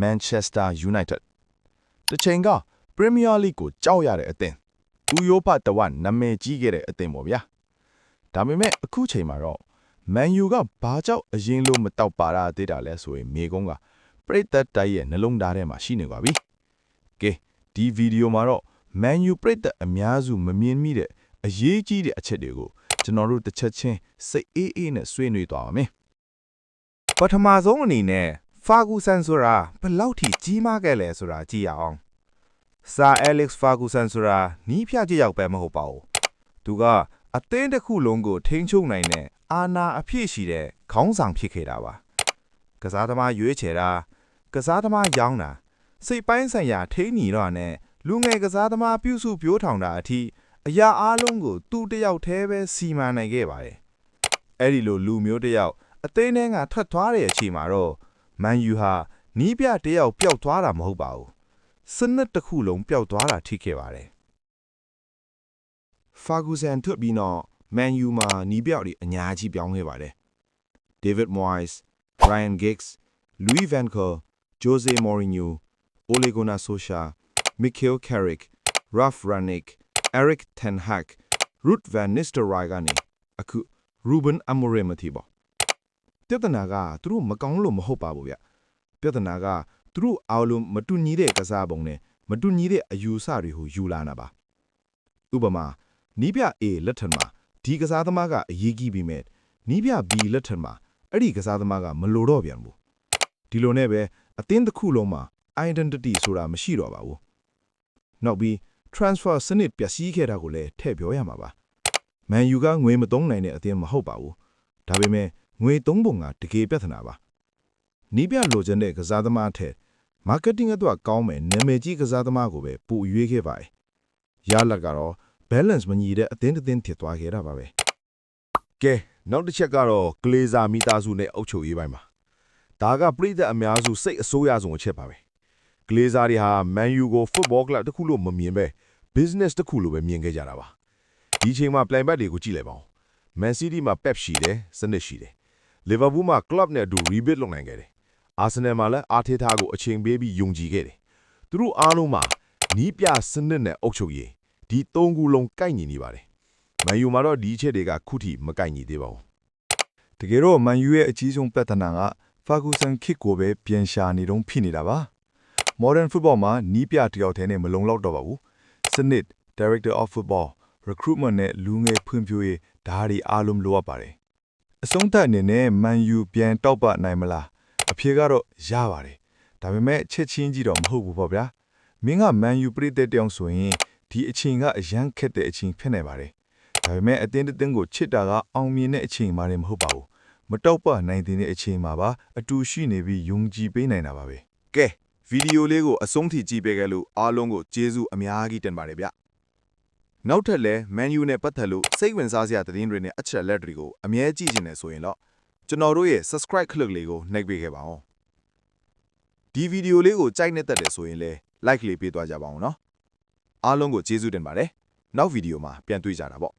Manchester United တချိန်က Premier League ကိုကြောက်ရတဲ့အသင်းဥရောပတဝက်နာမည်ကြီးခဲ့တဲ့အသင်းပေါ့ဗျာဒါပေမဲ့အခုချိန်မှာတော့ Man U ကဘာကြောင့်အရင်လိုမတောက်ပါတာသေးတာလဲဆိုရင်မေကုန်းကပရိသတ်တိုက်ရဲ့နှလုံးသားထဲမှာရှိနေပါပြီကဲဒီဗီဒီယိုမှာတော့ Man U ပရိသတ်အများစုမမြင်မိတဲ့အရေးကြီးတဲ့အချက်တွေကိုကျွန်တော်တို့တစ်ချက်ချင်းစိတ်အေးအေးနဲ့ဆွေးနွေးသွားပါမယ်ပထမဆုံးအနေနဲ့ Ferguson ဆိုတာဘယ်လောက်ထိကြီးမားခဲ့လဲဆိုတာကြည့်ရအောင် Sir Alex Ferguson ဆိုတာနီးပြကြည့်ရောက်ပဲမဟုတ်ပါဘူးသူကအသင်းတစ်ခုလုံးကိုထိန်းချုပ်နိုင်တဲ့အာဏာအပြည့်ရှိတဲ့ခေါင်းဆောင်ဖြစ်ခဲ့တာပါကစားသမားရွေးချယ်တာကစားသမားရောင်းတာစိတ်ပိုင်းဆိုင်ရာထိန်းညီတော့နဲ့လူငယ်ကစားသမားပြုစုပြောထောင်တာအထိအရာအားလုံးကိုသူ့တယောက်တည်းပဲစီမံနိုင်ခဲ့ပါတယ်အဲ့ဒီလိုလူမျိုးတယောက်အသင်းထဲကထွက်သွားတဲ့အချိန်မှာတော့ Man U ဟာနီးပြတယောက်ပျောက်သွားတာမဟုတ်ပါဘူးစနစ်တစ်ခုလုံးပျောက်သွားတာထိခဲ့ပါတယ် Ferguson ထွက်ပြီးတော့ Man U မှာနီးပြတွေအများကြီးပြောင်းခဲ့ပါတယ် David Moyes, Ryan Giggs, Louis van Gaal, Jose Mourinho, Ole Gunnar Solskjaer, Michael Carrick, Ralf Rangnick, Erik ten Hag, Ruud van Nistelrooy ကနေအခု Ruben Amorim အထိပေါ့ပြဿနာကသူတို့မကောင်းလို့မဟုတ်ပါဘူးဗျပြဿနာကသူတို့အားလုံးမတူညီတဲ့ကစားပုံနဲ့မတူညီတဲ့အယူဆတွေကိုယူလာတာပါဥပမာနီးပြ A လက်ထက်မှာဒီကစားသမားကအရေးကြီးပြီးမဲ့နီးပြ B လက်ထက်မှာအဲ့ဒီကစားသမားကမလိုတော့ပြန်ဘူးဒီလိုနဲ့ပဲအသင်းတစ်ခုလုံးမှာ identity ဆိုတာမရှိတော့ပါဘူးနောက်ပြီး transfer စနစ်ပျက်စီးခဲ့တာကိုလည်းထည့်ပြောရမှာပါ Man U ကငွေမသုံးနိုင်တဲ့အသင်းမဟုတ်ပါဘူးဒါပေမဲ့ငွေသုံးပုံကတကယ်ပြဿနာပါနီးပြလိုချင်တဲ့ကစားသမားထက် marketing အတွက်ကောင်းမယ်နာမည်ကြီးကစားသမားကိုပဲပို့ရွေးခဲ့ပါတယ်ရလဒ်ကတော့ balance မညီတဲ့အသင်းတစ်သင်းဖြစ်သွားခဲ့တာပါပဲကဲနောက်တစ်ချက်ကတော့ဂလေဇာမိသားစုနဲ့အုပ်ချုပ်ရေးပိုင်းမှာဒါကပြည်သက်အများစုစိတ်အစိုးရဆုံးအချက်ပါပဲဂလေဇာတွေဟာ Man U ကို football club တစ်ခုလို့မမြင်ပဲ business တစ်ခုလို့ပဲမြင်ခဲ့ကြတာပါဒီချိန်မှာပြိုင်ဘက်တွေကိုကြည့်လိုက်ပါဦး Man City မှာ Pep ရှိတယ်စနစ်ရှိတယ် Liverpool မှာ club နဲ့အတူ rebuild လုပ်နိုင်ခဲ့တယ် Arsenal မှာလည်း Arteta ကိုအချိန်ပေးပြီးယုံကြည်ခဲ့တယ်သူတို့အားလုံးမှာနီးပြစနစ်နဲ့အုပ်ချုပ်ရေးဒီသုံးခုလုံးကိုက်ညီနေပါတယ် Man U မှာတော့ဒီချက်တွေကခုထိမကိုက်ညီသေးပါဘူးတကယ်တော့ Man U ရဲ့အကြီးဆုံးပြဿနာက Ferguson ခေတ်ကိုပဲပြန်ရှာနေတော့ဖြစ်နေတာပါ Modern football မှာနီးပြတယောက်တည်းနဲ့မလုံလောက်တော့ပါဘူးစနစ် Director of Football recruitment နဲ့လူငယ်ဖွံ့ဖြိုးရေးဒါတွေအားလုံးလိုအပ်ပါတယ်အဆုံးသတ်အနေနဲ့ Man U ပြန်တောက်ပနိုင်မလားအဖြေကတော့ရပါတယ်ဒါပေမဲ့ချက်ချင်းကြီးတော့မဟုတ်ဘူးပေါ့ဗျာမင်းက Man U ပြည်သက်တောင်ဆိုရင်ဒီအချိန်ကအရန်ခက်တဲ့အချိန်ဖြစ်နေပါတယ်ဒါပေမဲ့အတင်းတင်းကိုချစ်တာကအောင်မြင်တဲ့အချိန်မှလည်းမဟုတ်ပါဘူးမတောက်ပနိုင်တဲ့အချိန်မှာပါအတူရှိနေပြီးယုံကြည်ပေးနိုင်တာပါပဲကဲဗီဒီယိုလေးကိုအဆုံးထိကြည့်ပေးခဲ့လို့အားလုံးကိုကျေးဇူးအများကြီးတင်ပါတယ်ဗျနောက်ထပ်လည်း Man U နဲ့ပတ်သက်လို့စိတ်ဝင်စားစရာသတင်းတွေနဲ့အချက်လက်တွေကိုအမြဲကြည့်နေဆိုရင်တော့ကျွန်တော်တို့ရဲ့ subscribe ခလုပ်လေးကိုနှိပ်ပေးခဲ့ပါအောင်ဒီဗီဒီယိုလေးကိုကြိုက်နေတဲ့တယ်ဆိုရင်လည်း like လေးပေးသွားကြပါအောင်နော်အားလုံးကိုကျေးဇူးတင်ပါတယ်နောက်ဗီဒီယိုမှာပြန်တွေ့ကြတာပေါ့